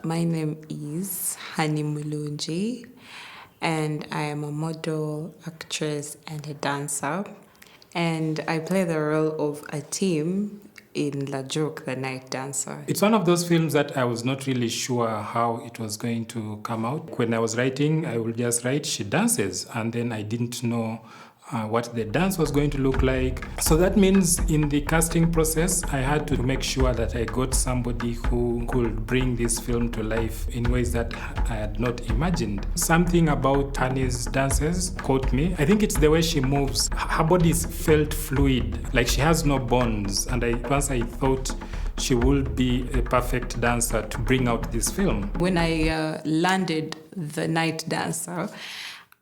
My name is Hani Mulungi, and I am a model, actress, and a dancer. And I play the role of a team in La Joke, the night dancer. It's one of those films that I was not really sure how it was going to come out. When I was writing, I would just write, she dances, and then I didn't know what the dance was going to look like. So that means in the casting process, I had to make sure that I got somebody who could bring this film to life in ways that I had not imagined. Something about Tani's dances caught me. I think it's the way she moves. Her body felt fluid, like she has no bones. And once I thought she would be a perfect dancer to bring out this film. When I landed the night dancer,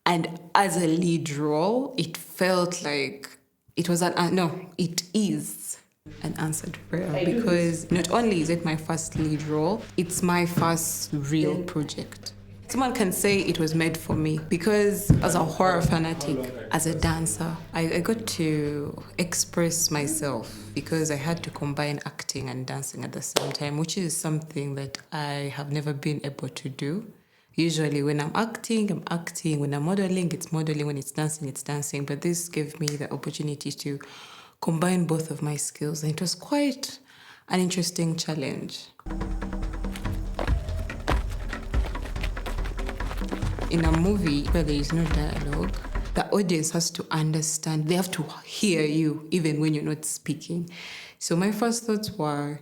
and as a lead role, it felt like it was it is an answered prayer, because not only is it my first lead role, it's my first real project. Someone can say it was made for me because as a horror fanatic, as a dancer, I got to express myself because I had to combine acting and dancing at the same time, which is something that I have never been able to do. Usually when I'm acting, I'm acting. When I'm modeling, it's modeling. When it's dancing, it's dancing. But this gave me the opportunity to combine both of my skills. And it was quite an interesting challenge. In a movie where there is no dialogue, the audience has to understand. They have to hear you even when you're not speaking. So my first thoughts were,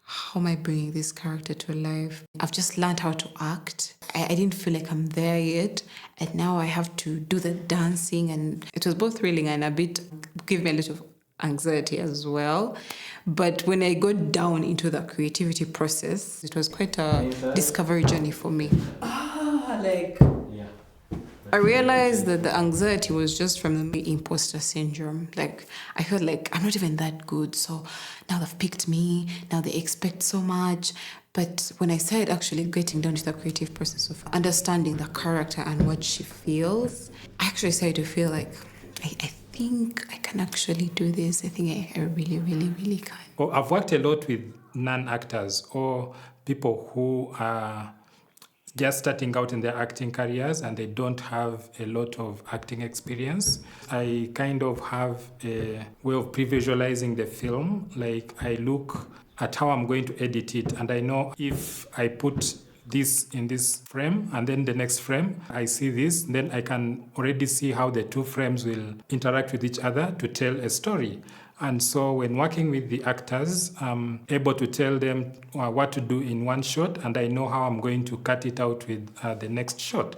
how am I bringing this character to life? I've just learned how to act. I didn't feel like I'm there yet. And now I have to do the dancing. And it was both thrilling and a bit, gave me a lot of anxiety as well. But when I got down into the creativity process, it was quite a discovery journey for me. I realized that the anxiety was just from the imposter syndrome. Like, I felt like I'm not even that good. So now they've picked me. Now they expect so much. But when I started actually getting down to the creative process of understanding the character and what she feels, I actually started to feel like, I think I can actually do this. I think I really, really, really can. Well, I've worked a lot with non-actors or people who are just starting out in their acting careers and they don't have a lot of acting experience. I kind of have a way of pre-visualizing the film. Like, I look at how I'm going to edit it, and I know if I put this in this frame and then the next frame, I see this, then I can already see how the two frames will interact with each other to tell a story. And so when working with the actors, I'm able to tell them what to do in one shot, and I know how I'm going to cut it out with the next shot.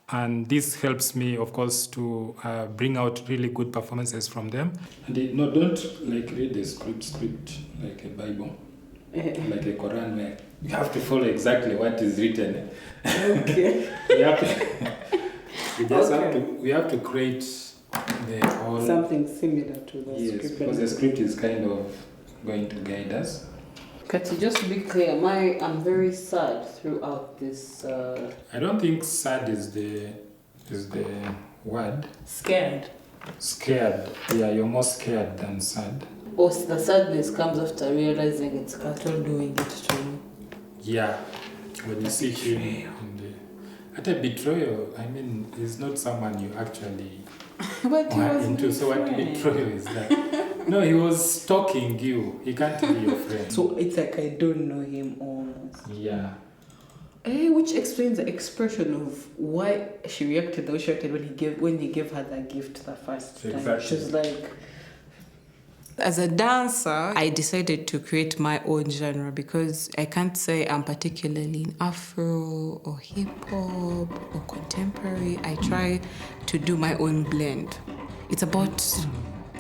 And this helps me, of course, to bring out really good performances from them. And don't read the script like a Bible, like a Quran, where you have to follow exactly what is written. Okay. We have to create something similar to the script. Because the script is kind of going to guide us. Kati, just to be clear, I'm very sad throughout this. I don't think sad is the word. Scared. Scared. Yeah, you're more scared than sad. Or the sadness comes after realizing it's Kato doing it to you. Yeah. When you see him at a betrayal, I mean, he's not someone you actually but he was into. So what betrayal is that? No, he was stalking you. He can't be your friend. So it's like I don't know him almost. Yeah. Which explains the expression of why she reacted the way she reacted when he gave her that gift the first time. Exactly. She was like, as a dancer, I decided to create my own genre because I can't say I'm particularly in Afro or hip hop or contemporary. I try to do my own blend. It's about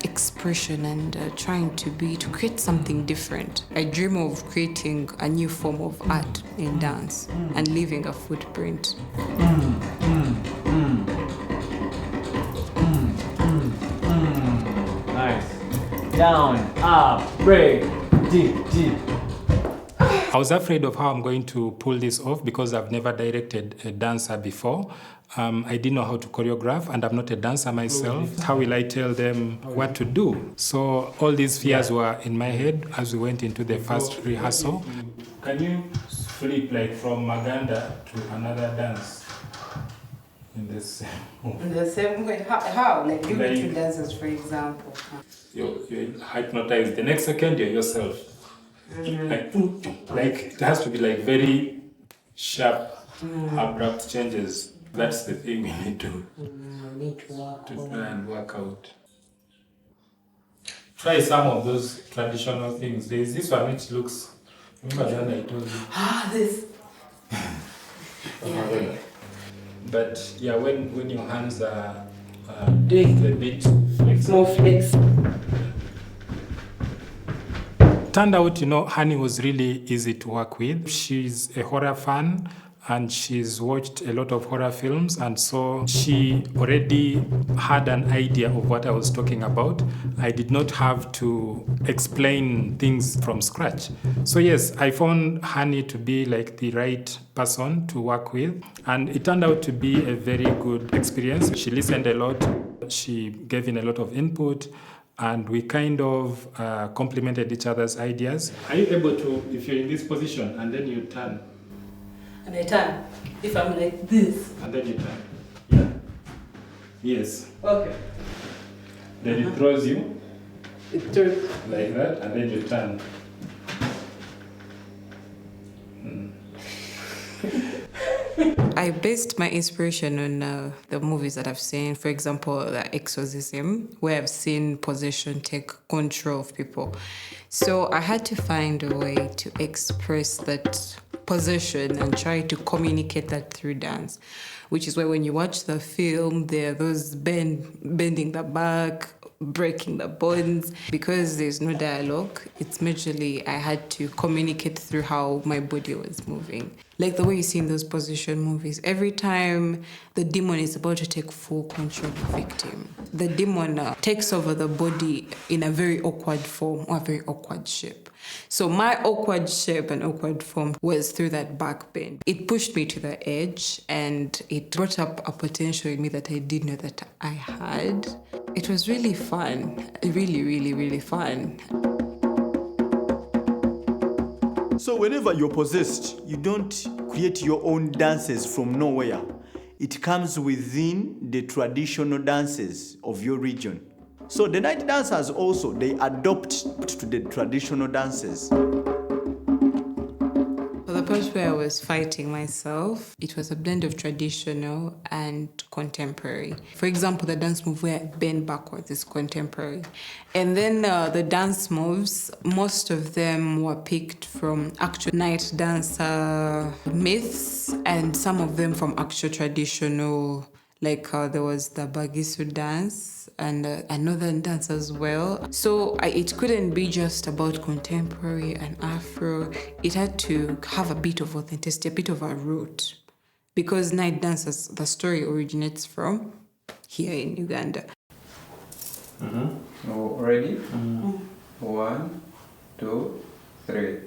expression and trying to create something different. I dream of creating a new form of art in dance and leaving a footprint. Nice. Down, up, break, deep. I was afraid of how I'm going to pull this off because I've never directed a dancer before. I didn't know how to choreograph, and I'm not a dancer myself. How will I tell them what to do? So all these fears were in my head as we went into the first rehearsal. Can you flip like from Maganda to another dance in the same move. In the same way? How? Like give me Like- 2 dances, for example. You're hypnotized. The next second, you're yourself. Like it has to be like very sharp, abrupt changes. That's the thing we need to try and work out. Try some of those traditional things. There's this one which looks. Remember the one I told you? This. Yeah. But yeah, when your hands are a bit flexible. More flexible. Turned out, Hani was really easy to work with. She's a horror fan and she's watched a lot of horror films, and so she already had an idea of what I was talking about. I did not have to explain things from scratch. So yes, I found Hani to be like the right person to work with, and it turned out to be a very good experience. She listened a lot, she gave in a lot of input, and we kind of complemented each other's ideas. Are you able to, if you're in this position and then you turn? And I turn. If I'm like this. And then you turn. Yeah. Yes. Okay. Then it throws you It turns. like that, and then you turn. I based my inspiration on the movies that I've seen. For example, The Exorcism, where I've seen possession take control of people. So I had to find a way to express that possession and try to communicate that through dance, which is why when you watch the film, there are those bending the back, breaking the bones. Because there's no dialogue, it's majorly I had to communicate through how my body was moving. Like the way you see in those possession movies, every time the demon is about to take full control of the victim, the demon takes over the body in a very awkward form or a very awkward shape. So my awkward shape and awkward form was through that back bend. It pushed me to the edge and it brought up a potential in me that I didn't know that I had. It was really fun, really, really, really fun. So whenever you're possessed, you don't create your own dances from nowhere. It comes within the traditional dances of your region. So the night dancers also, they adopt to the traditional dances. For the part where I was fighting myself, it was a blend of traditional and contemporary. For example, the dance move where I bend backwards is contemporary. And then the dance moves, most of them were picked from actual night dancer myths and some of them from actual traditional, like there was the Bagisu dance and another dance as well. So it couldn't be just about contemporary and Afro. It had to have a bit of authenticity, a bit of a root. Because night dances, the story originates from here in Uganda. Oh, ready? 1, 2, 3.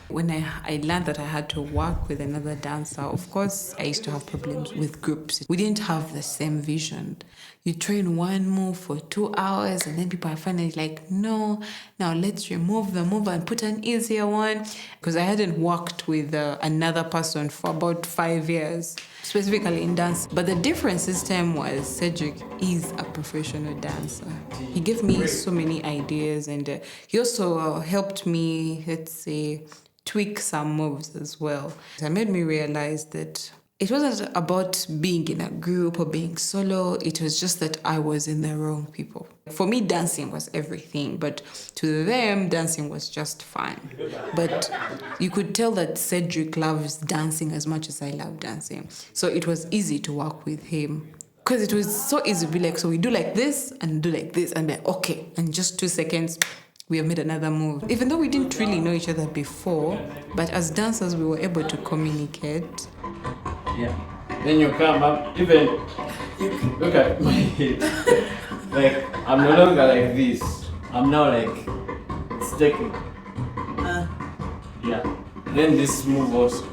When I learned that I had to work with another dancer, of course, I used to have problems with groups. We didn't have the same vision. You train one move for 2 hours and then people are finally like, no, now let's remove the move and put an easier one. Because I hadn't worked with another person for about 5 years, specifically in dance. But the difference this time was Cedric is a professional dancer. He gave me so many ideas and he also helped me, let's say, tweak some moves as well. It made me realize that it wasn't about being in a group or being solo. It was just that I was in the wrong people. For me, dancing was everything, but to them, dancing was just fun. But you could tell that Cedric loves dancing as much as I love dancing. So it was easy to work with him. Because it was so easy to be like, so we do like this and do like this, and then, okay, and just 2 seconds, we have made another move. Even though we didn't really know each other before, but as dancers, we were able to communicate. Yeah. Then you come up, even look at my head. Like, I'm no longer like this. I'm now like, it's taking. Yeah. Then this move also.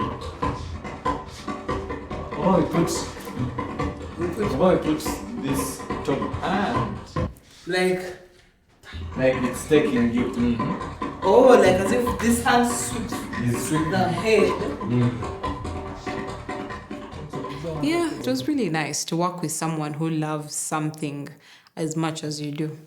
Oh, it puts this top hand. Like, It's taking you. oh, like as if this hand sweeps It's sweeping. the head. Yeah, it was really nice to work with someone who loves something as much as you do.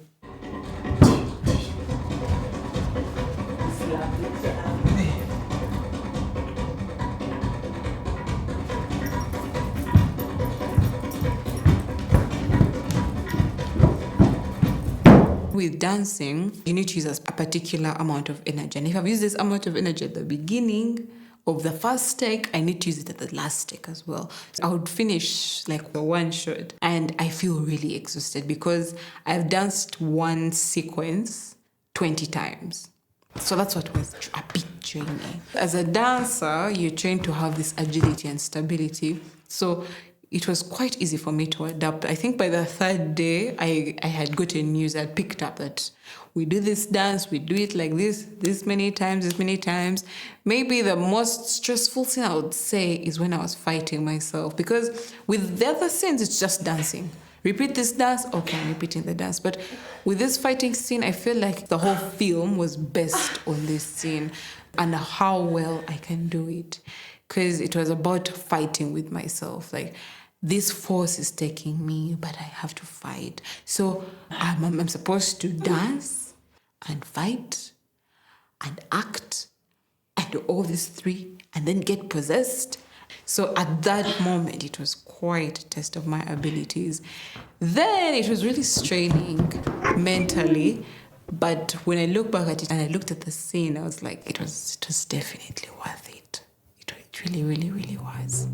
With dancing, you need to use a particular amount of energy. And if I've used this amount of energy at the beginning of the first take, I need to use it at the last take as well. So I would finish like the one shot and I feel really exhausted because I've danced one sequence 20 times. So that's what was a bit draining. As a dancer, you're trained to have this agility and stability. So it was quite easy for me to adapt. I think by the third day, I had gotten news. I picked up that we do this dance, we do it like this many times. Maybe the most stressful thing I would say is when I was fighting myself, because with the other scenes, it's just dancing. Repeat this dance, okay, I'm repeating the dance. But with this fighting scene, I feel like the whole film was based on this scene and how well I can do it. Because it was about fighting with myself. Like, this force is taking me, but I have to fight. So I'm supposed to dance and fight and act and do all these three and then get possessed. So at that moment, it was quite a test of my abilities. Then it was really straining mentally. But when I look back at it and I looked at the scene, I was like, it was definitely worth it. It really, really, really was.